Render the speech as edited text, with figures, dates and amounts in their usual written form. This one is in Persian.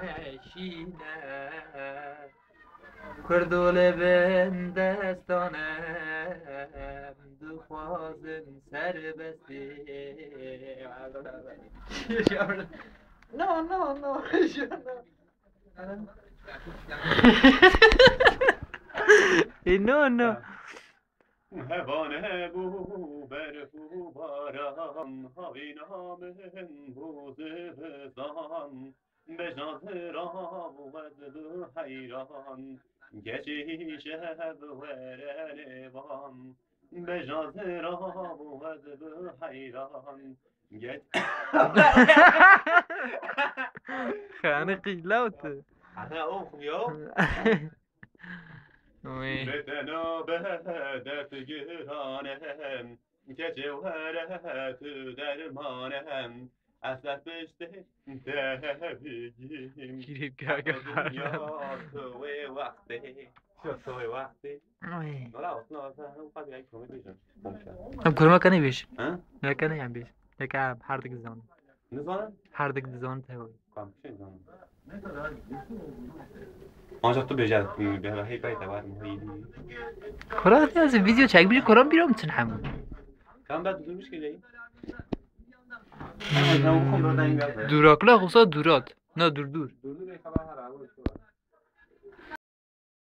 نشینه کردول بن دستانم دخوازم سر بستی No, no, no, yo no. No, no. هوانه بو بر بو باران هاوی نامن بوزستان به جان بود حیران گچی شب ورنوان به جان بود حیران خانه قیلوته انا اوخم یو بتنا بهدت گرانم که جوهرت درمانم اصلا پشته بگیم گیریم که اگه دنیا توی وقتی توی وقتی نولا اصلا هم قد یک کمی بیشن هم کرما کنی بیش ها؟ نه کنی هم بیش یکا هر دک زان نزانم؟ هر دک زان تهوی کام چه نزانم آنجا تو بجد به هی باید دوار مهیدی کراتی از ویدیو چک بیش کرام بیرم تن همون کام بعد دو میشه که دوراکلا خوصا دورات نه دور دور دور خبر هر